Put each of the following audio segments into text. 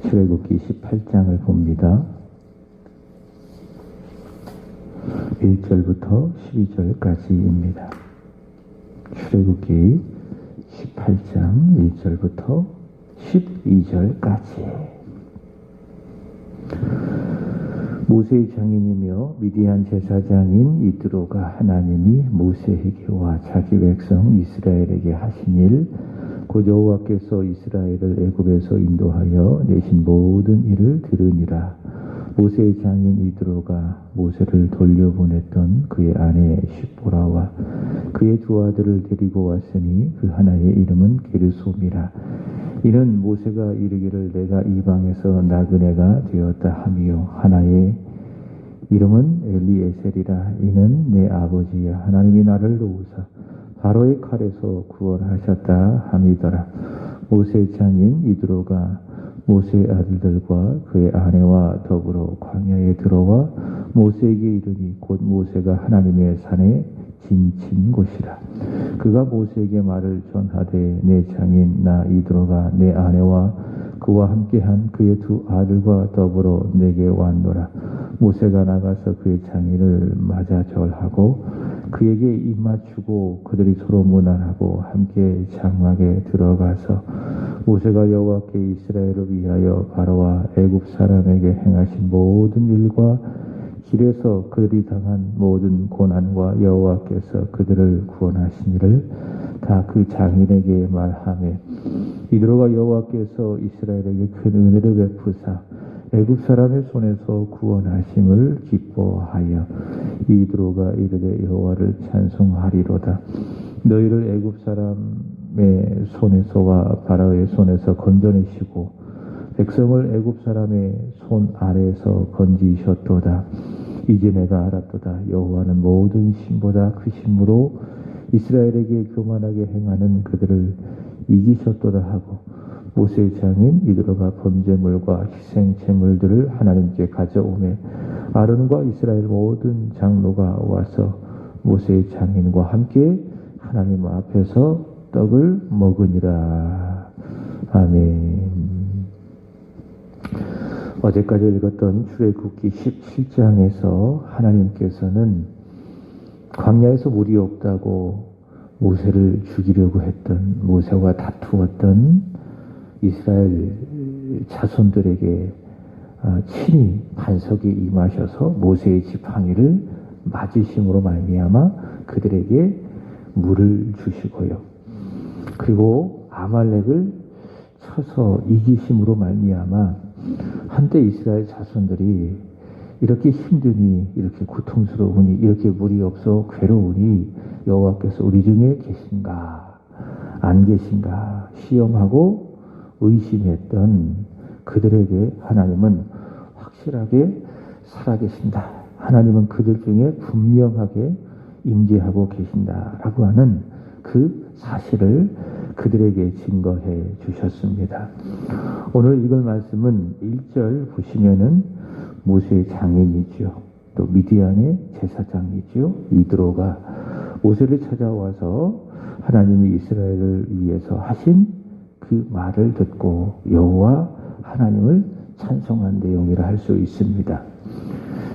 출애굽기 18장을 봅니다. 1절부터 12절까지입니다. 출애굽기 18장 1절부터 12절까지. 모세의 장인이며 미디안 제사장인 이드로가 하나님이 모세에게와 자기 백성 이스라엘에게 하신 일, 곧 여호와께서 이스라엘을 애굽에서 인도하여 내신 모든 일을 들으니라. 모세의 장인 이드로가 모세를 돌려보냈던 그의 아내 십보라와 그의 두 아들을 데리고 왔으니 그 하나의 이름은 게르솜이라. 이는 모세가 이르기를 내가 이방에서 나그네가 되었다 하며, 하나의 이름은 엘리에셀이라. 이는 내 아버지야 하나님이 나를 도우사 바로의 칼에서 구원하셨다 함이더라. 모세의 장인 이드로가 모세의 아들들과 그의 아내와 더불어 광야에 들어와 모세에게 이르니 곧 모세가 하나님의 산에 진친 곳이라. 그가 모세에게 말을 전하되 내 장인 나 이드로가 내 아내와 그와 함께한 그의 두 아들과 더불어 내게 왔노라. 모세가 나가서 그의 장인을 맞아 절하고 그에게 입 맞추고 그들이 서로 문안하고 함께 장막에 들어가서 모세가 여호와께 이스라엘을 위하여 바로와 애굽 사람에게 행하신 모든 일과 길에서 그들이 당한 모든 고난과 여호와께서 그들을 구원하신 일을 다 그 장인에게 말하며, 이드로가 여호와께서 이스라엘에게 큰 은혜를 베푸사 애굽 사람의 손에서 구원하심을 기뻐하여 이드로가 이르되 여호와를 찬송하리로다. 너희를 애굽 사람의 손에서와 바로의 손에서 건져내시고 백성을 애굽 사람의 손 아래에서 건지셨도다. 이제 내가 알았도다. 여호와는 모든 신보다 크심으로 이스라엘에게 교만하게 행하는 그들을 이기셨도다 하고, 모세의 장인 이드로가 번제물과 희생제물들을 하나님께 가져오매 아론과 이스라엘 모든 장로가 와서 모세의 장인과 함께 하나님 앞에서 떡을 먹으니라. 아멘. 어제까지 읽었던 출애굽기 17장에서 하나님께서는 광야에서 물이 없다고 모세를 죽이려고 했던, 모세와 다투었던 이스라엘 자손들에게 친히 반석에 임하셔서 모세의 지팡이를 맞으심으로 말미암아 그들에게 물을 주시고요. 그리고 아말렉을 쳐서 이기심으로 말미암아 한때 이스라엘 자손들이 이렇게 힘드니, 이렇게 고통스러우니, 이렇게 물이 없어 괴로우니 여호와께서 우리 중에 계신가 안 계신가 시험하고 의심했던 그들에게 하나님은 확실하게 살아계신다, 하나님은 그들 중에 분명하게 임재하고 계신다라고 하는 그 사실을 그들에게 증거해 주셨습니다. 오늘 읽을 말씀은 1절 보시면은 모세의 장인이죠, 또 미디안의 제사장이죠, 이드로가 모세를 찾아와서 하나님이 이스라엘을 위해서 하신 그 말을 듣고 여호와 하나님을 찬송한 내용이라 할 수 있습니다.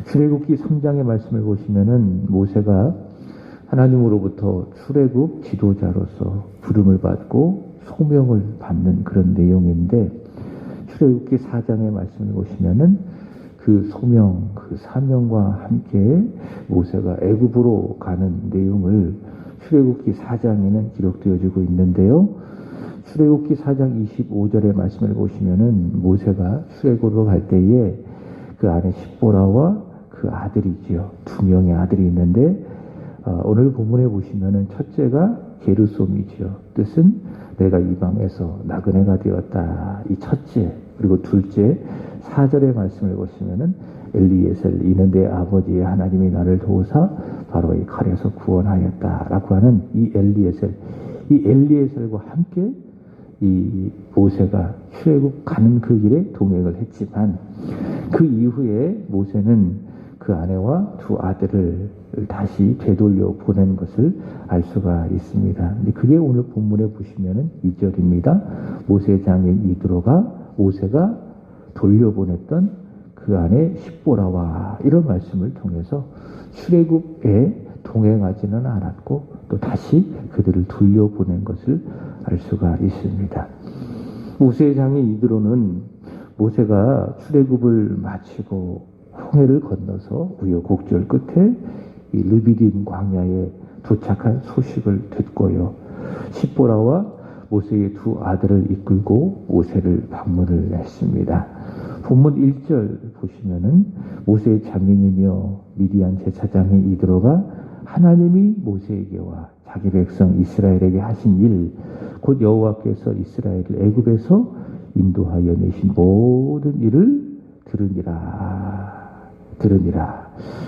출애굽기 3장의 말씀을 보시면은 모세가 하나님으로부터 출애굽 지도자로서 부름을 받고 소명을 받는 그런 내용인데, 출애굽기 4장의 말씀을 보시면은 그 소명, 그 사명과 함께 모세가 애굽으로 가는 내용을 출애굽기 4장에는 기록되어지고 있는데요. 출애굽기 4장 25절의 말씀을 보시면은 모세가 출애굽으로 갈 때에 그 안에 십보라와 그 아들이지요. 두 명의 아들이 있는데 오늘 본문에 보시면은 첫째가 게르솜이지요. 뜻은 내가 이방에서 나그네가 되었다. 이 첫째, 그리고 둘째 4절의 말씀을 보시면은 엘리에셀, 이는 내 아버지의 하나님이 나를 도우사 바로의 칼에서 구원하였다라고 하는 이 엘리에셀과 함께 이 모세가 출애굽 가는 그 길에 동행을 했지만, 그 이후에 모세는 그 아내와 두 아들을 다시 되돌려 보낸 것을 알 수가 있습니다. 그게 오늘 본문에 보시면은 2절입니다. 모세의 장인 이드로가 모세가 돌려보냈던 그 안에 십보라와 이런 말씀을 통해서 출애굽에 동행하지는 않았고 또 다시 그들을 돌려보낸 것을 알 수가 있습니다. 모세의 장인 이드로는 모세가 출애굽을 마치고 홍해를 건너서 우여곡절 끝에 이 르비딤 광야에 도착한 소식을 듣고요. 십보라와 모세의 두 아들을 이끌고 모세를 방문을 했습니다. 본문 1절 보시면은 모세의 장인이며 미디안 제사장인 이드로가 하나님이 모세에게와 자기 백성 이스라엘에게 하신 일, 곧 여호와께서 이스라엘을 애굽에서 인도하여 내신 모든 일을 들으니라.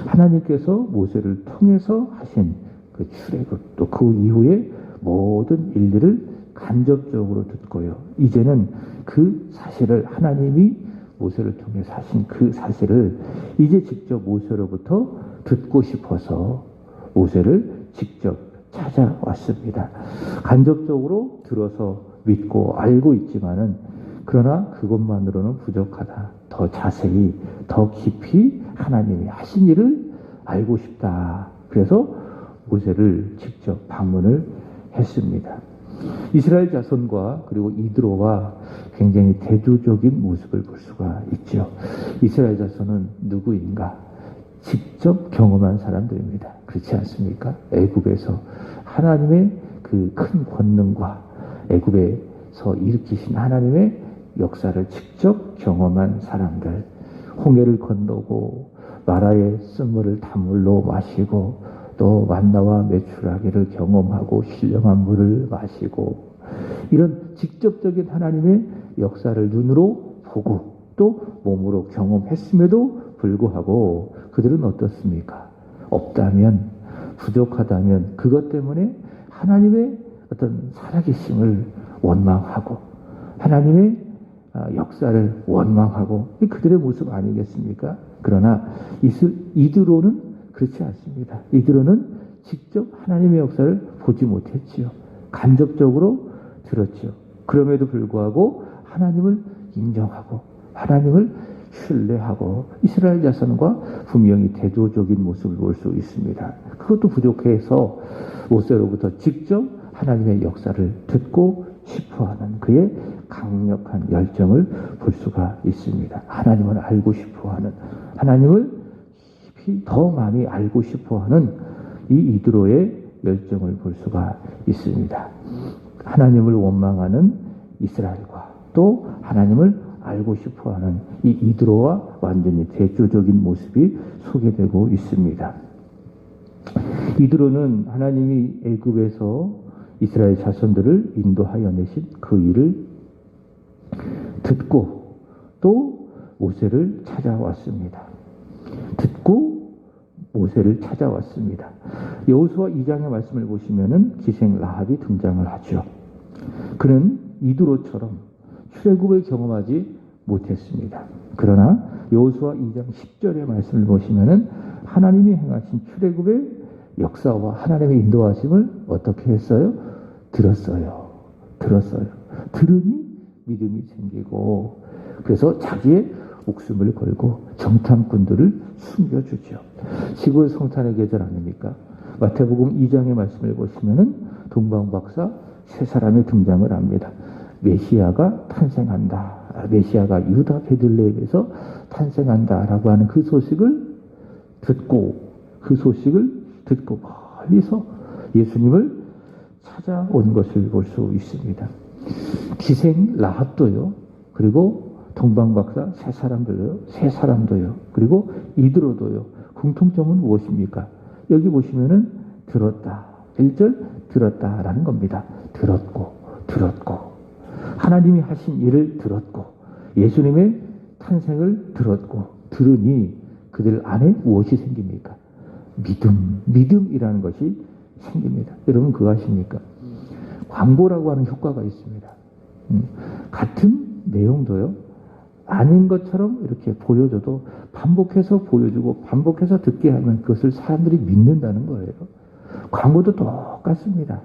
하나님께서 모세를 통해서 하신 그 출애굽 또 그 이후에 모든 일들을 간접적으로 듣고요. 이제는 그 사실을 하나님이 모세를 통해 하신 그 사실을 이제 직접 모세로부터 듣고 싶어서 모세를 직접 찾아왔습니다. 간접적으로 들어서 믿고 알고 있지만은 그러나 그것만으로는 부족하다. 더 자세히, 더 깊이 하나님이 하신 일을 알고 싶다. 그래서 모세를 직접 방문을 했습니다. 이스라엘 자손과 그리고 이드로와 굉장히 대조적인 모습을 볼 수가 있죠. 이스라엘 자손은 누구인가? 직접 경험한 사람들입니다. 그렇지 않습니까? 애굽에서 하나님의 그 큰 권능과 애굽에서 일으키신 하나님의 역사를 직접 경험한 사람들, 홍해를 건너고 마라의 쓴물을 단물로 마시고 또 만나와 메추라기를 경험하고 신령한 물을 마시고 이런 직접적인 하나님의 역사를 눈으로 보고 또 몸으로 경험했음에도 불구하고 그들은 어떻습니까? 없다면, 부족하다면 그것 때문에 하나님의 어떤 살아계심을 원망하고 하나님의 역사를 원망하고 그들의 모습 아니겠습니까? 그러나 이드로는 그렇지 않습니다. 이드로는 직접 하나님의 역사를 보지 못했지요. 간접적으로 들었지요. 그럼에도 불구하고 하나님을 인정하고 하나님을 신뢰하고 이스라엘 자손과 분명히 대조적인 모습을 볼 수 있습니다. 그것도 부족해서 모세로부터 직접 하나님의 역사를 듣고 싶어하는 그의 강력한 열정을 볼 수가 있습니다. 하나님을 알고 싶어하는, 하나님을 깊이 더 많이 알고 싶어하는 이 이드로의 열정을 볼 수가 있습니다. 하나님을 원망하는 이스라엘과 또 하나님을 알고 싶어하는 이 이드로와 완전히 대조적인 모습이 소개되고 있습니다. 이드로는 하나님이 애굽에서 이스라엘 자손들을 인도하여 내신 그 일을 듣고 또 모세를 찾아왔습니다. 듣고 모세를 찾아왔습니다. 여호수아 2장의 말씀을 보시면은 기생 라합이 등장을 하죠. 그는 이드로처럼 출애굽을 경험하지 못했습니다. 그러나 여호수아 2장 10절의 말씀을 보시면은 하나님이 행하신 출애굽의 역사와 하나님의 인도하심을 어떻게 했어요? 들었어요. 들으니 믿음이 생기고 그래서 자기의 목숨을 걸고 정탐꾼들을 숨겨주죠. 시골 성탄의 계절 아닙니까? 마태복음 2장의 말씀을 보시면은 동방박사 세 사람의 등장을 합니다. 메시아가 탄생한다. 메시아가 유다 베들레헴에서 탄생한다라고 하는 그 소식을 듣고 멀리서 예수님을 찾아온 것을 볼 수 있습니다. 기생 라합도요. 그리고 동방박사 세 사람도요. 그리고 이드로도요. 공통점은 무엇입니까? 여기 보시면은 들었다. 1절 들었다라는 겁니다. 들었고 하나님이 하신 일을 들었고 예수님의 탄생을 들었고 들으니 그들 안에 무엇이 생깁니까? 믿음이라는 것이 생깁니다. 여러분 그거 아십니까? 광고라고 하는 효과가 있습니다. 같은 내용도요. 아닌 것처럼 이렇게 보여줘도 반복해서 보여주고 반복해서 듣게 하면 그것을 사람들이 믿는다는 거예요. 광고도 똑같습니다.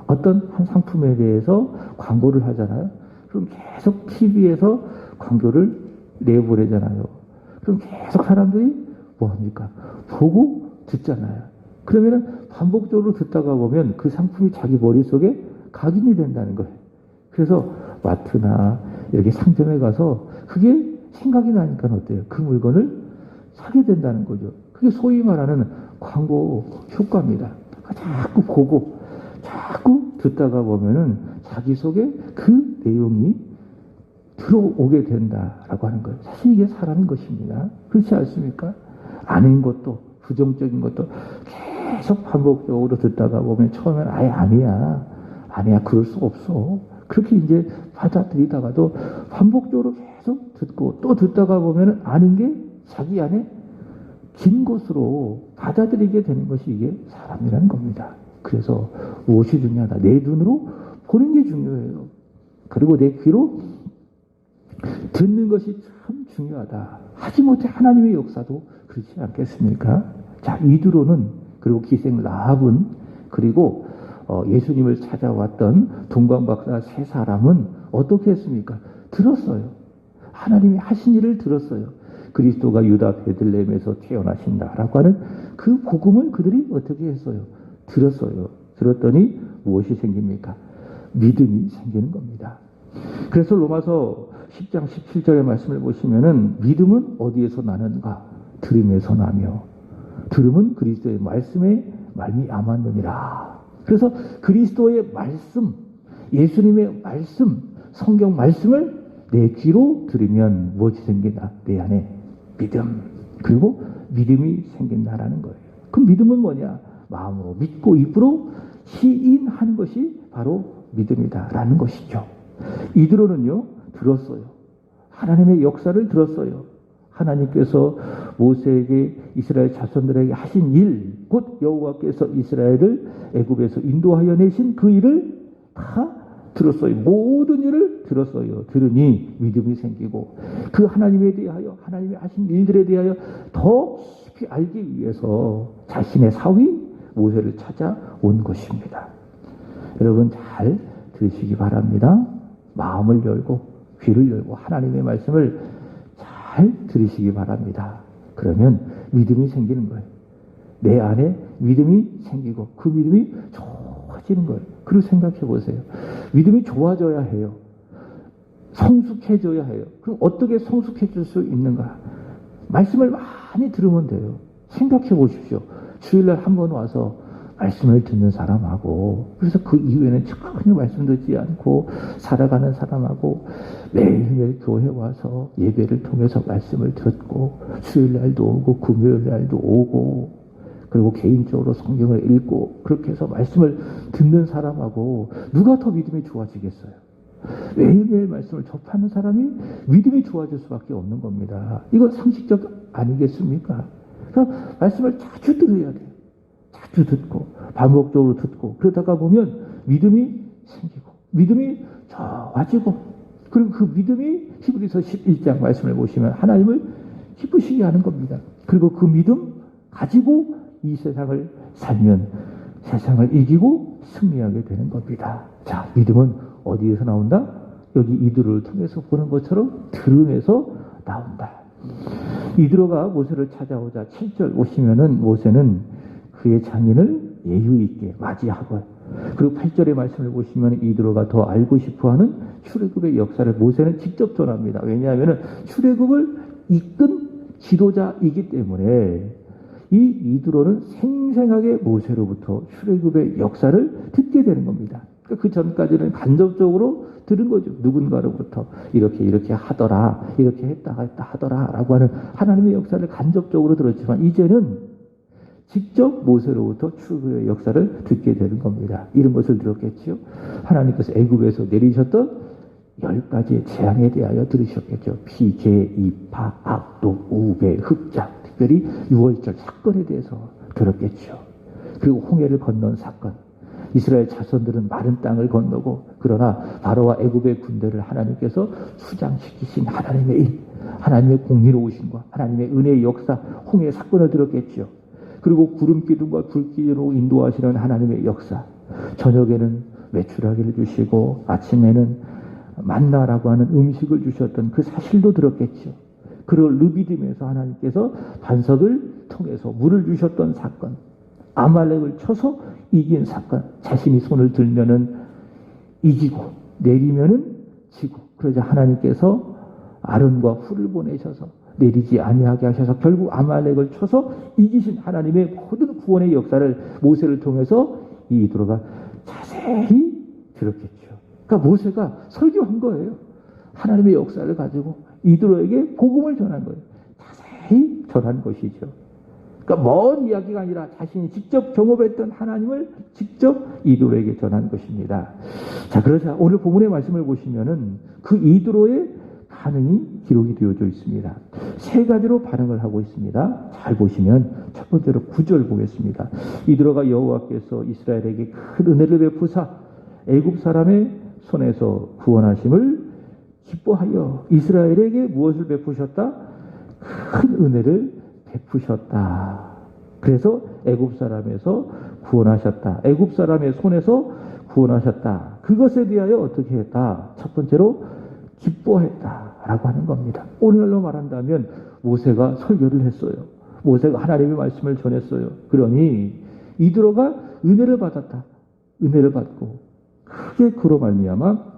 어떤 한 상품에 대해서 광고를 하잖아요. 그럼 계속 TV에서 광고를 내보내잖아요. 그럼 계속 사람들이 뭐합니까? 보고 듣잖아요. 그러면은 반복적으로 듣다가 보면 그 상품이 자기 머릿속에 각인이 된다는 거예요. 그래서 마트나 이렇게 상점에 가서 그게 생각이 나니까 어때요? 그 물건을 사게 된다는 거죠. 그게 소위 말하는 광고 효과입니다. 자꾸 보고 자꾸 듣다가 보면은 자기 속에 그 내용이 들어오게 된다라고 하는 거예요. 사실 이게 사람인 것입니다. 그렇지 않습니까? 아닌 것도 부정적인 것도 계속 반복적으로 듣다가 보면 처음엔 아예 아니야 그럴 수 없어. 그렇게 이제 받아들이다가도 반복적으로 계속 듣고 또 듣다가 보면 아닌 게 자기 안에 긴 것으로 받아들이게 되는 것이 이게 사람이라는 겁니다. 그래서 무엇이 중요하다? 내 눈으로 보는 게 중요해요. 그리고 내 귀로 듣는 것이 참 중요하다. 하지못해 하나님의 역사도 그렇지 않겠습니까? 자, 이드로는 그리고 기생 라합은 그리고 예수님을 찾아왔던 동방박사 세 사람은 어떻게 했습니까? 들었어요. 하나님이 하신 일을 들었어요. 그리스도가 유다 베들레헴에서 태어나신다라고 하는 그 복음을 그들이 어떻게 했어요? 들었어요. 들었더니 무엇이 생깁니까? 믿음이 생기는 겁니다. 그래서 로마서 10장 17절의 말씀을 보시면은 믿음은 어디에서 나는가? 들음에서 나며 들음은 그리스도의 말씀에 말미암았느니라. 그래서 그리스도의 말씀, 예수님의 말씀, 성경 말씀을 내 귀로 들으면 무엇이 생긴다? 내 안에 믿음. 그리고 믿음이 생긴다라는 거예요. 그 믿음은 뭐냐? 마음으로 믿고 입으로 시인하는 것이 바로 믿음이다라는 것이죠. 이드로는요, 들었어요. 하나님의 역사를 들었어요. 하나님께서 모세에게 이스라엘 자손들에게 하신 일, 곧 여호와께서 이스라엘을 애굽에서 인도하여 내신 그 일을 다 들었어요. 모든 일을 들었어요. 들으니 믿음이 생기고 그 하나님에 대하여 하나님이 하신 일들에 대하여 더 깊이 알기 위해서 자신의 사위 모세를 찾아온 것입니다. 여러분 잘 들으시기 바랍니다. 마음을 열고 귀를 열고 하나님의 말씀을 잘 들으시기 바랍니다. 그러면 믿음이 생기는 거예요. 내 안에 믿음이 생기고 그 믿음이 좋아지는 거예요. 그리고 생각해 보세요. 믿음이 좋아져야 해요. 성숙해져야 해요. 그럼 어떻게 성숙해질 수 있는가? 말씀을 많이 들으면 돼요. 생각해 보십시오. 주일날 한 번 와서 말씀을 듣는 사람하고 그래서 그 이후에는 전혀 말씀 듣지 않고 살아가는 사람하고 매일매일 교회 와서 예배를 통해서 말씀을 듣고 수요일날도 오고 금요일날도 오고 그리고 개인적으로 성경을 읽고 그렇게 해서 말씀을 듣는 사람하고 누가 더 믿음이 좋아지겠어요? 매일매일 말씀을 접하는 사람이 믿음이 좋아질 수밖에 없는 겁니다. 이건 상식적 아니겠습니까? 그래서 말씀을 자주 들어야 돼요. 자주 듣고 반복적으로 듣고 그러다가 보면 믿음이 생기고 믿음이 좋아지고 그리고 그 믿음이 히브리서 11장 말씀을 보시면 하나님을 기쁘시게 하는 겁니다. 그리고 그 믿음 가지고 이 세상을 살면 세상을 이기고 승리하게 되는 겁니다. 자, 믿음은 어디에서 나온다? 여기 이드로를 통해서 보는 것처럼 들음에서 나온다. 이드로가 모세를 찾아오자 7절 오시면은 모세는 그의 장인을 예유 있게 맞이하고 그리고 8절의 말씀을 보시면 이드로가 더 알고 싶어하는 출애굽의 역사를 모세는 직접 전합니다. 왜냐하면 출애굽을 이끈 지도자이기 때문에 이 이드로는 생생하게 모세로부터 출애굽의 역사를 듣게 되는 겁니다. 그 전까지는 간접적으로 들은 거죠. 누군가로부터 이렇게 하더라, 이렇게 했다 하더라라고 하는 하나님의 역사를 간접적으로 들었지만 이제는 직접 모세로부터 출애굽의 역사를 듣게 되는 겁니다. 이런 것을 들었겠죠. 하나님께서 애굽에서 내리셨던 10가지의 재앙에 대하여 들으셨겠죠. 피, 개, 이파, 악독, 우배, 흑자, 특별히 6월절 사건에 대해서 들었겠죠. 그리고 홍해를 건넌 사건. 이스라엘 자손들은 마른 땅을 건너고 그러나 바로와 애굽의 군대를 하나님께서 수장시키신 하나님의 일, 하나님의 공의로우심과 하나님의 은혜의 역사, 홍해 사건을 들었겠죠. 그리고 구름 기둥과 불 기둥으로 인도하시는 하나님의 역사. 저녁에는 메추라기를 주시고 아침에는 만나라고 하는 음식을 주셨던 그 사실도 들었겠죠. 그걸 르비딤에서 하나님께서 반석을 통해서 물을 주셨던 사건, 아말렉을 쳐서 이긴 사건, 자신이 손을 들면은 이기고 내리면은 지고, 그러자 하나님께서 아론과 훌을 보내셔서 내리지 아니하게 하셔서 결국 아말렉을 쳐서 이기신 하나님의 모든 구원의 역사를 모세를 통해서 이 이드로가 자세히 들었겠죠. 그러니까 모세가 설교한 거예요. 하나님의 역사를 가지고 이드로에게 복음을 전한 거예요. 자세히 전한 것이죠. 그러니까 먼 이야기가 아니라 자신이 직접 경험했던 하나님을 직접 이드로에게 전한 것입니다. 자, 그러자 오늘 본문의 말씀을 보시면은 그 이드로의 반응이 기록이 되어져 있습니다. 세 가지로 반응을 하고 있습니다. 잘 보시면 첫 번째로 9절 보겠습니다. 이드로가 여호와께서 이스라엘에게 큰 은혜를 베푸사 애굽 사람의 손에서 구원하심을 기뻐하여 이스라엘에게 무엇을 베푸셨다? 큰 은혜를 베푸셨다. 그래서 애굽 사람에서 구원하셨다. 애굽 사람의 손에서 구원하셨다. 그것에 대하여 어떻게 했다? 첫 번째로 기뻐했다라고 하는 겁니다. 오늘날로 말한다면 모세가 설교를 했어요. 모세가 하나님의 말씀을 전했어요. 그러니 이드로가 은혜를 받았다. 은혜를 받고 크게 그로 말미암아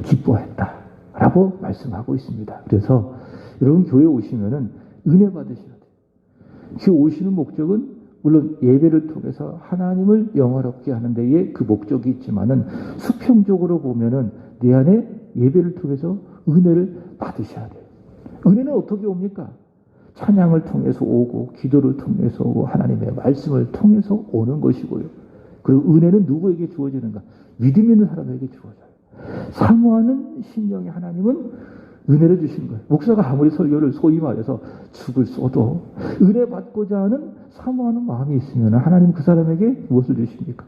기뻐했다라고 말씀하고 있습니다. 그래서 여러분 교회 오시면은 은혜 받으셔야 돼요. 그 오시는 목적은 물론 예배를 통해서 하나님을 영화롭게 하는 데에 그 목적이 있지만은 수평적으로 보면은 내 안에 예배를 통해서 은혜를 받으셔야 돼요. 은혜는 어떻게 옵니까? 찬양을 통해서 오고 기도를 통해서 오고 하나님의 말씀을 통해서 오는 것이고요. 그리고 은혜는 누구에게 주어지는가? 믿음 있는 사람에게 주어져요. 사모하는 심령의 하나님은 은혜를 주신 거예요. 목사가 아무리 설교를 소위 말해서 죽을 쏘도 은혜 받고자 하는 사모하는 마음이 있으면 하나님 그 사람에게 무엇을 주십니까?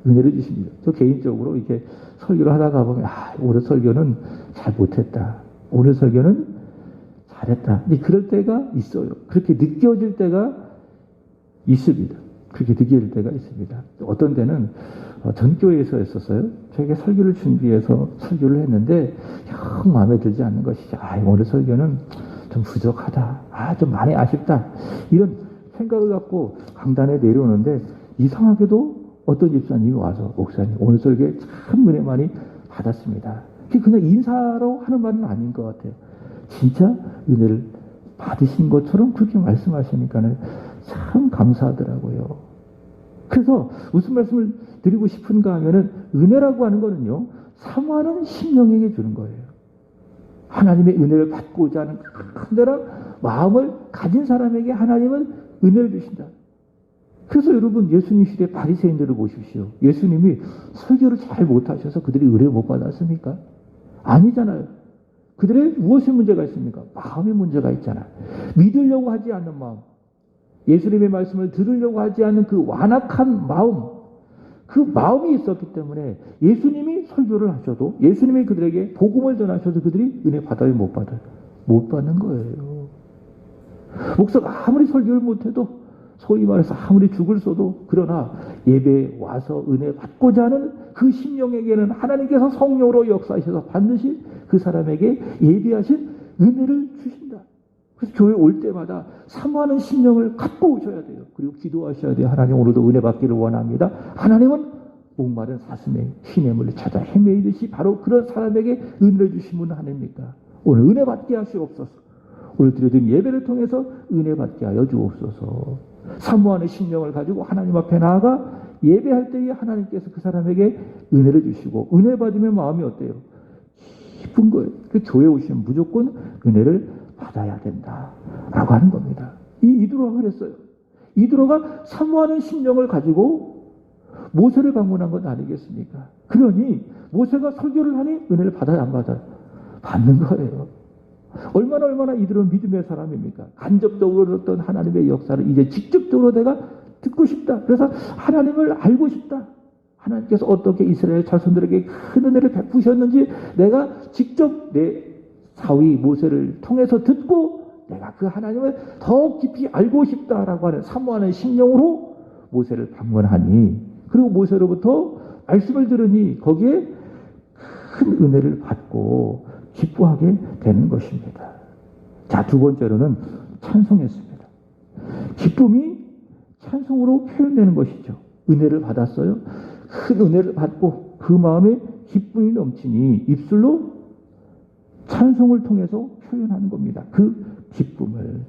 은혜를 주십니다. 저 개인적으로 이렇게 설교를 하다가 보면 오늘 설교는 잘 못했다. 오늘 설교는 잘했다. 근데 그럴 때가 있어요. 그렇게 느껴질 때가 있습니다. 그렇게 느껴질 때가 있습니다. 어떤 때는 전교회에서 했었어요. 저에게 설교를 준비해서 설교를 했는데 영 마음에 들지 않는 것이죠. 오늘 설교는 좀 부족하다. 좀 많이 아쉽다. 이런 생각을 갖고 강단에 내려오는데 이상하게도 어떤 집사님이 와서 목사님 오늘 설교에 참 은혜 많이 받았습니다. 그게 그냥 인사로 하는 말은 아닌 것 같아요. 진짜 은혜를 받으신 것처럼 그렇게 말씀하시니까는 참 감사하더라고요. 그래서 무슨 말씀을 드리고 싶은가 하면은 은혜라고 하는 거는요, 사모하는 심령에게 주는 거예요. 하나님의 은혜를 받고자 하는 큰데란 마음을 가진 사람에게 하나님은 은혜를 주신다. 그래서 여러분 예수님 시대 바리새인들을 보십시오. 예수님이 설교를 잘 못하셔서 그들이 은혜 못 받았습니까? 아니잖아요. 그들의 무엇의 문제가 있습니까? 마음의 문제가 있잖아요. 믿으려고 하지 않는 마음, 예수님의 말씀을 들으려고 하지 않는 그 완악한 마음, 그 마음이 있었기 때문에 예수님이 설교를 하셔도, 예수님이 그들에게 복음을 전하셔도 그들이 은혜 받아요, 못 받아요? 못 받는 거예요. 목사가 아무리 설교를 못해도, 소위 말해서 아무리 죽을 써도, 그러나 예배에 와서 은혜 받고자 하는 그 심령에게는 하나님께서 성령으로 역사하셔서 반드시 그 사람에게 예비하신 은혜를 주신다. 그래서 교회 올 때마다 사모하는 심령을 갖고 오셔야 돼요. 그리고 기도하셔야 돼요. 하나님 오늘도 은혜 받기를 원합니다. 하나님은 목마른 사슴의 시냇물을 찾아 헤매이듯이 바로 그런 사람에게 은혜를 주신 분은 하나님입니까? 오늘 은혜 받게 하시옵소서. 오늘 드려진 예배를 통해서 은혜 받게 하여 주옵소서. 사모하는 심령을 가지고 하나님 앞에 나아가 예배할 때에 하나님께서 그 사람에게 은혜를 주시고, 은혜 받으면 마음이 어때요? 기쁜 거예요. 그 교회 오시면 무조건 은혜를 받아야 된다라고 하는 겁니다. 이 이드로가 그랬어요. 이드로가 사모하는 심령을 가지고 모세를 방문한 것 아니겠습니까? 그러니 모세가 설교를 하니 은혜를 받아야 안 받아요? 받는 거예요. 얼마나 이들은 믿음의 사람입니까? 간접적으로 들었던 하나님의 역사를 이제 직접적으로 내가 듣고 싶다. 그래서 하나님을 알고 싶다. 하나님께서 어떻게 이스라엘 자손들에게 큰 은혜를 베푸셨는지 내가 직접 내 사위 모세를 통해서 듣고 내가 그 하나님을 더 깊이 알고 싶다라고 하는 사모하는 심령으로 모세를 방문하니, 그리고 모세로부터 말씀을 들으니 거기에 큰 은혜를 받고 기뻐하게 되는 것입니다. 자, 두 번째로는 찬송했습니다. 기쁨이 찬송으로 표현되는 것이죠. 은혜를 받았어요. 큰 은혜를 받고 그 마음에 기쁨이 넘치니 입술로 찬송을 통해서 표현하는 겁니다. 그 기쁨을.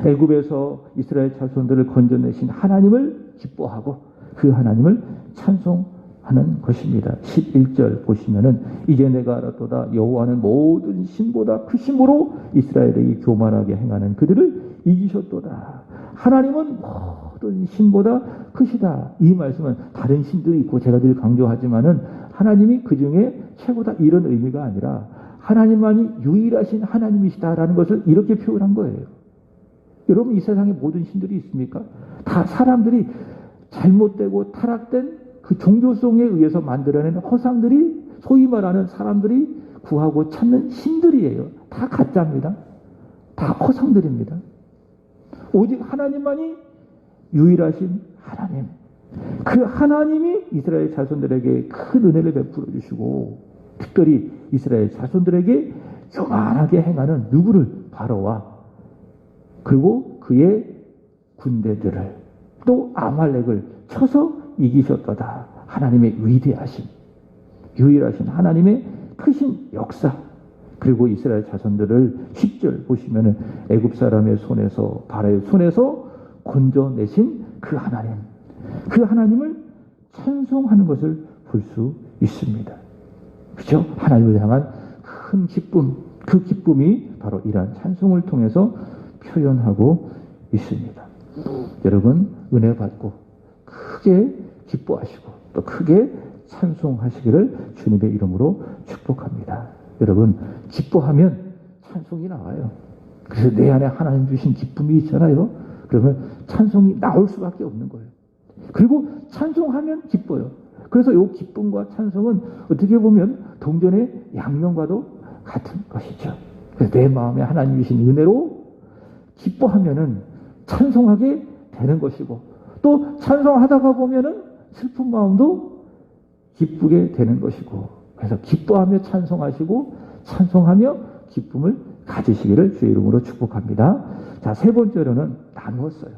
애굽에서 이스라엘 자손들을 건져내신 하나님을 기뻐하고 그 하나님을 찬송하는 것입니다. 11절 보시면은 이제 내가 알았도다 여호와는 모든 신보다 크심으로 이스라엘에게 교만하게 행하는 그들을 이기셨도다. 하나님은 모든 신보다 크시다. 이 말씀은 다른 신들이 있고 제가 늘 강조하지만은 하나님이 그 중에 최고다 이런 의미가 아니라 하나님만이 유일하신 하나님이시다라는 것을 이렇게 표현한 거예요. 여러분 이 세상에 모든 신들이 있습니까? 다 사람들이 잘못되고 타락된 그 종교성에 의해서 만들어낸 허상들이 소위 말하는 사람들이 구하고 찾는 신들이에요. 다 가짜입니다. 다 허상들입니다. 오직 하나님만이 유일하신 하나님. 그 하나님이 이스라엘 자손들에게 큰 은혜를 베풀어 주시고 특별히 이스라엘 자손들에게 교만하게 행하는 누구를? 바로와 그리고 그의 군대들을 또 아말렉을 쳐서 이기셨도다. 하나님의 위대하신 유일하신 하나님의 크신 역사 그리고 이스라엘 자손들을 10절 보시면은 애굽 사람의 손에서 바로의 손에서 건져내신 그 하나님 그 하나님을 찬송하는 것을 볼 수 있습니다. 그렇죠? 하나님을 향한 큰 기쁨 그 기쁨이 바로 이러한 찬송을 통해서 표현하고 있습니다. 여러분 은혜 받고 크게 기뻐하시고 또 크게 찬송하시기를 주님의 이름으로 축복합니다. 여러분 기뻐하면 찬송이 나와요. 그래서 내 안에 하나님 주신 기쁨이 있잖아요. 그러면 찬송이 나올 수밖에 없는 거예요. 그리고 찬송하면 기뻐요. 그래서 이 기쁨과 찬송은 어떻게 보면 동전의 양면과도 같은 것이죠. 그래서 내 마음에 하나님 주신 은혜로 기뻐하면은 찬송하게 되는 것이고 또 찬송하다가 보면은 슬픈 마음도 기쁘게 되는 것이고 그래서 기뻐하며 찬송하시고 찬송하며 기쁨을 가지시기를 주의 이름으로 축복합니다. 자, 세 번째로는 나누었어요.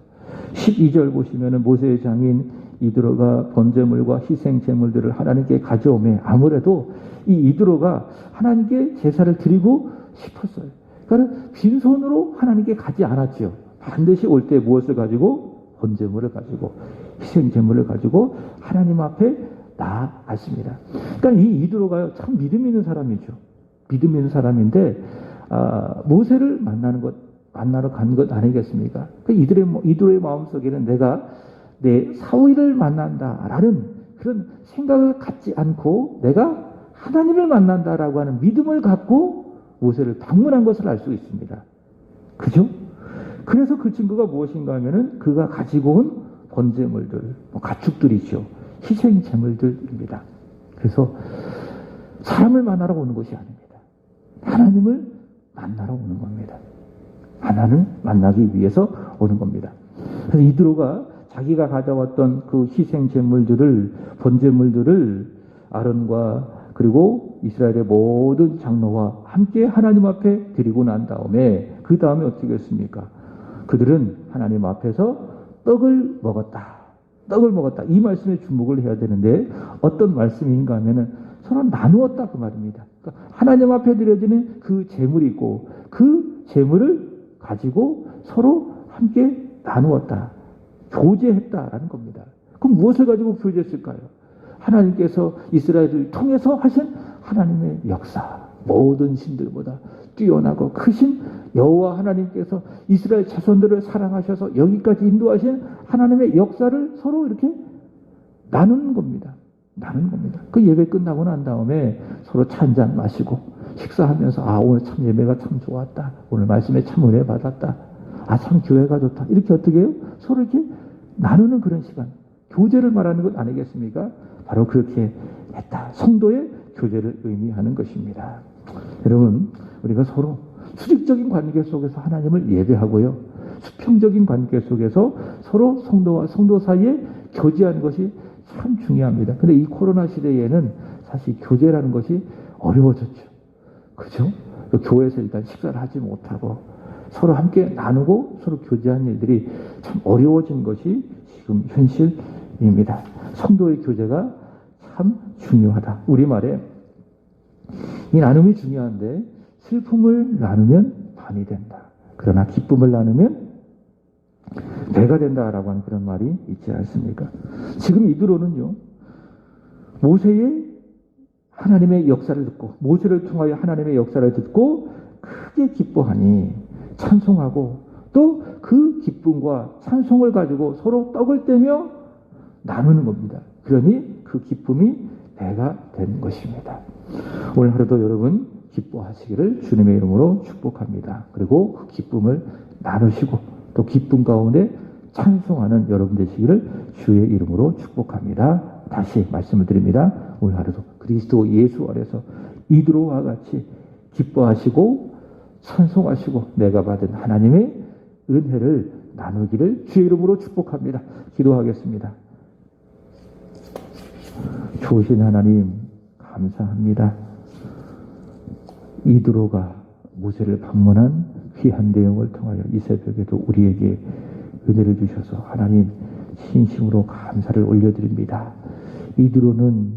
12절 보시면은 모세의 장인 이드로가 번제물과 희생 제물들을 하나님께 가져오매 아무래도 이 이드로가 하나님께 제사를 드리고 싶었어요. 그러니까 빈손으로 하나님께 가지 않았죠. 반드시 올 때 무엇을 가지고? 번제물을 가지고 희생 제물을 가지고 하나님 앞에 나아갔습니다. 그러니까 이 이드로가 참 믿음 있는 사람이죠. 믿음 있는 사람인데 모세를 만나러 간 것 아니겠습니까? 그러니까 이드로의 마음속에는 내가 내 사위를 만난다라는 그런 생각을 갖지 않고 내가 하나님을 만난다라고 하는 믿음을 갖고 모세를 방문한 것을 알 수 있습니다. 그죠? 그래서 그 친구가 무엇인가 하면은 그가 가지고 온 번제물들, 가축들이죠. 희생 제물들입니다. 그래서 사람을 만나러 오는 것이 아닙니다. 하나님을 만나러 오는 겁니다. 하나님을 만나기 위해서 오는 겁니다. 그래서 이드로가 자기가 가져왔던 그 희생 제물들을 번제물들을 아론과 그리고 이스라엘의 모든 장로와 함께 하나님 앞에 드리고 난 다음에 그 다음에 어떻게 했습니까? 그들은 하나님 앞에서 떡을 먹었다. 떡을 먹었다. 이 말씀에 주목을 해야 되는데 어떤 말씀인가 하면은 서로 나누었다 그 말입니다. 그러니까 하나님 앞에 드려지는 그 제물이 있고 그 제물을 가지고 서로 함께 나누었다. 교제했다라는 겁니다. 그럼 무엇을 가지고 교제했을까요? 하나님께서 이스라엘을 통해서 하신 하나님의 역사, 모든 신들보다 뛰어나고 크신 여호와 하나님께서 이스라엘 자손들을 사랑하셔서 여기까지 인도하신 하나님의 역사를 서로 이렇게 나누는 겁니다. 나누는 겁니다. 그 예배 끝나고 난 다음에 서로 차 한잔 마시고 식사하면서 오늘 참 예배가 참 좋았다. 오늘 말씀에 참 은혜 받았다. 참 교회가 좋다. 이렇게 어떻게 해요? 서로 이렇게 나누는 그런 시간. 교제를 말하는 것 아니겠습니까? 바로 그렇게 했다. 성도의 교제를 의미하는 것입니다. 여러분, 우리가 서로 수직적인 관계 속에서 하나님을 예배하고요. 수평적인 관계 속에서 서로 성도와 성도 사이에 교제하는 것이 참 중요합니다. 근데 이 코로나 시대에는 사실 교제라는 것이 어려워졌죠. 그죠? 교회에서 일단 식사를 하지 못하고 서로 함께 나누고 서로 교제하는 일들이 참 어려워진 것이 지금 현실입니다. 성도의 교제가 참 중요하다. 우리말에 이 나눔이 중요한데 슬픔을 나누면 반이 된다. 그러나 기쁨을 나누면 배가 된다라고 하는 그런 말이 있지 않습니까? 지금 이드로는요, 모세의 하나님의 역사를 듣고, 모세를 통하여 하나님의 역사를 듣고 크게 기뻐하니 찬송하고 또 그 기쁨과 찬송을 가지고 서로 떡을 떼며 나누는 겁니다. 그러니 그 기쁨이 배가 된 것입니다. 오늘 하루도 여러분 기뻐하시기를 주님의 이름으로 축복합니다. 그리고 그 기쁨을 나누시고 또 기쁨 가운데 찬송하는 여러분 되시기를 주의 이름으로 축복합니다. 다시 말씀을 드립니다. 오늘 하루도 그리스도 예수 안에서 이드로와 같이 기뻐하시고 찬송하시고 내가 받은 하나님의 은혜를 나누기를 주의 이름으로 축복합니다. 기도하겠습니다. 좋으신 하나님 감사합니다. 이드로가 모세를 방문한 귀한 내용을 통하여 이 새벽에도 우리에게 은혜를 주셔서 하나님 진심으로 감사를 올려드립니다. 이드로는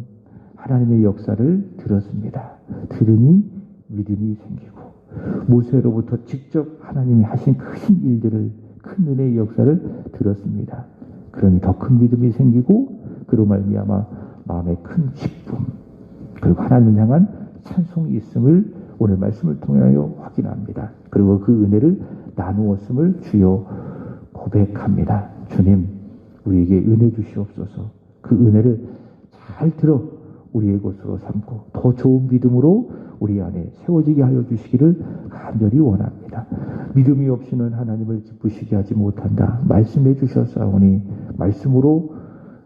하나님의 역사를 들었습니다. 들으니 믿음이 생기고 모세로부터 직접 하나님이 하신 큰 일들을, 큰 은혜의 역사를 들었습니다. 그러니 더 큰 믿음이 생기고 그로 말미암아 마음에 큰 기쁨 그리고 하나님을 향한 찬송이 있음을 오늘 말씀을 통하여 확인합니다. 그리고 그 은혜를 나누었음을 주여 고백합니다. 주님, 우리에게 은혜 주시옵소서. 그 은혜를 잘 들어 우리의 것으로 삼고 더 좋은 믿음으로 우리 안에 세워지게 하여 주시기를 간절히 원합니다. 믿음이 없이는 하나님을 기쁘시게 하지 못한다. 말씀해 주셨사오니 말씀으로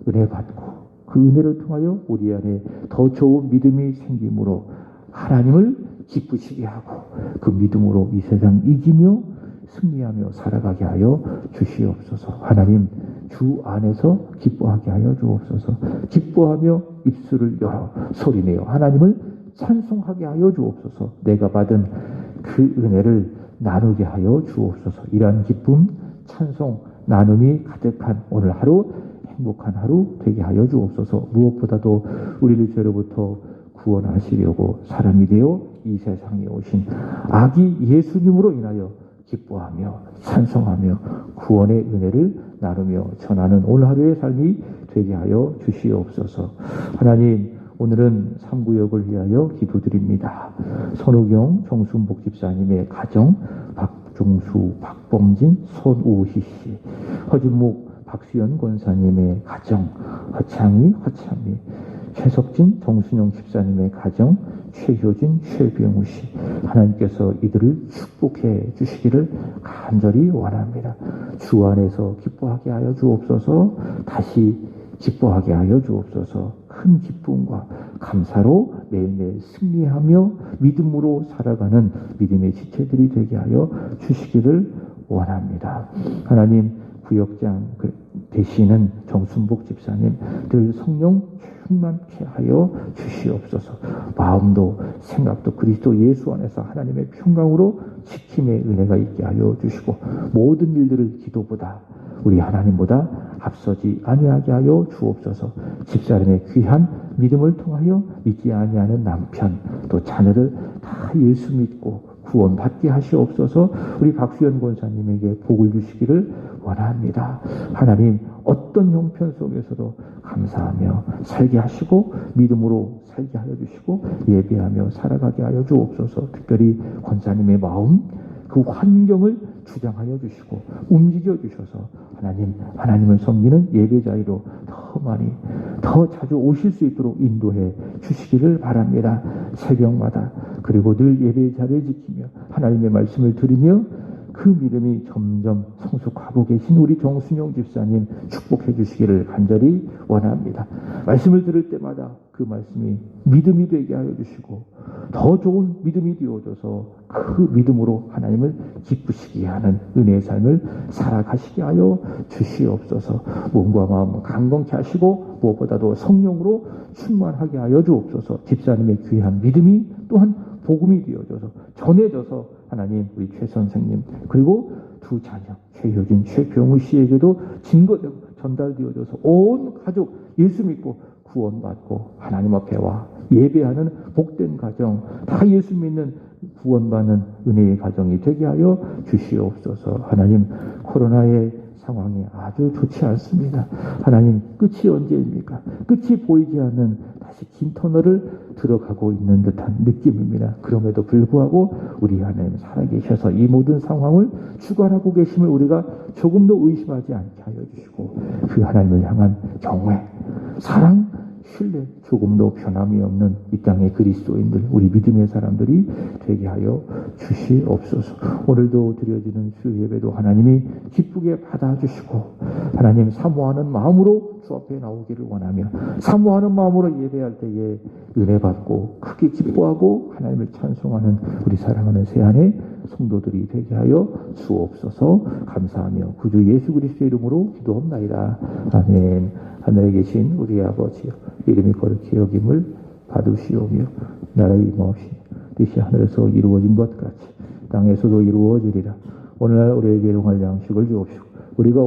은혜 받고 그 은혜를 통하여 우리 안에 더 좋은 믿음이 생기므로 하나님을 기쁘시게 하고 그 믿음으로 이 세상 이기며 승리하며 살아가게 하여 주시옵소서. 하나님 주 안에서 기뻐하게 하여 주옵소서. 기뻐하며 입술을 열어 소리내어 하나님을 찬송하게 하여 주옵소서. 내가 받은 그 은혜를 나누게 하여 주옵소서. 이러한 기쁨, 찬송, 나눔이 가득한 오늘 하루 행복한 하루 되게 하여 주옵소서. 무엇보다도 우리를 죄로부터 구원하시려고 사람이 되어 이 세상에 오신 아기 예수님으로 인하여 기뻐하며 찬송하며 구원의 은혜를 나누며 전하는 오늘 하루의 삶이 되게 하여 주시옵소서. 하나님, 오늘은 3구역을 위하여 기도드립니다. 선우경 정순복 집사님의 가정, 박종수, 박범진, 손우희 씨, 허진목, 박수연 권사님의 가정, 허창희, 허창미, 최석진, 정순영 집사님의 가정, 최효진, 최병우 씨, 하나님께서 이들을 축복해 주시기를 간절히 원합니다. 주 안에서 기뻐하게 하여 주옵소서. 다시 기뻐하게 하여 주옵소서. 큰 기쁨과 감사로 매일매일 승리하며 믿음으로 살아가는 믿음의 지체들이 되게 하여 주시기를 원합니다. 하나님, 구역장 되시는 정순복 집사님 늘 성령 충만케 하여 주시옵소서. 마음도 생각도 그리스도 예수 안에서 하나님의 평강으로 지킴의 은혜가 있게 하여 주시고 모든 일들을 기도보다 우리 하나님보다 앞서지 아니하게 하여 주옵소서. 집사람의 귀한 믿음을 통하여 믿지 아니하는 남편 또 자녀를 다 예수 믿고 구원받게 하시옵소서. 우리 박수연 권사님에게 복을 주시기를 원합니다. 하나님, 어떤 형편 속에서도 감사하며 살게 하시고 믿음으로 살게 하여 주시고 예배하며 살아가게 하여 주옵소서. 특별히 권사님의 마음, 그 환경을 주장하여 주시고 움직여 주셔서 하나님을 섬기는 예배 자리로 더 많이 더 자주 오실 수 있도록 인도해 주시기를 바랍니다. 새벽마다 그리고 늘 예배 자리를 지키며 하나님의 말씀을 들으며 그 믿음이 점점 성숙하고 계신 우리 정순영 집사님 축복해 주시기를 간절히 원합니다. 말씀을 들을 때마다 그 말씀이 믿음이 되게 하여 주시고 더 좋은 믿음이 되어져서 그 믿음으로 하나님을 기쁘시게 하는 은혜의 삶을 살아가시게 하여 주시옵소서. 몸과 마음 강건케 하시고 무엇보다도 성령으로 충만하게 하여 주옵소서. 집사님의 귀한 믿음이 또한 복음이 되어져서 전해져서 하나님 우리 최 선생님 그리고 두 자녀 최효진, 최병우 씨에게도 증거되고 전달되어져서 온 가족 예수 믿고 구원받고 하나님 앞에 와 예배하는 복된 가정 다 예수 믿는 구원받는 은혜의 가정이 되게 하여 주시옵소서. 하나님 코로나의 상황이 아주 좋지 않습니다. 하나님 끝이 언제입니까? 끝이 보이지 않는 다시 긴 터널을 들어가고 있는 듯한 느낌입니다. 그럼에도 불구하고 우리 하나님 살아계셔서 이 모든 상황을 주관하고 계심을 우리가 조금도 의심하지 않게 하여 주시고 그 하나님을 향한 경외, 사랑, 신뢰 조금도 변함이 없는 이 땅의 그리스도인들 우리 믿음의 사람들이 되게 하여 주시옵소서. 오늘도 드려지는 주 예배도 하나님이 기쁘게 받아주시고 하나님 사모하는 마음으로 주 앞에 나오기를 원하며 사모하는 마음으로 예배할 때에 은혜 받고 크게 기뻐하고 하나님을 찬송하는 우리 사랑하는 새한의 성도들이 되게 하여 주옵소서. 감사하며 구주 예수 그리스도의 이름으로 기도합나이다. 아멘. 하늘에 계신 우리 아버지여 이름이 거룩히 여김을 받으시오며 나라의 임하옵시며 뜻이 하늘에서 이루어진 것 같이 땅에서도 이루어지리라. 오늘날 우리에게 일용할 양식을 주옵시고 우리가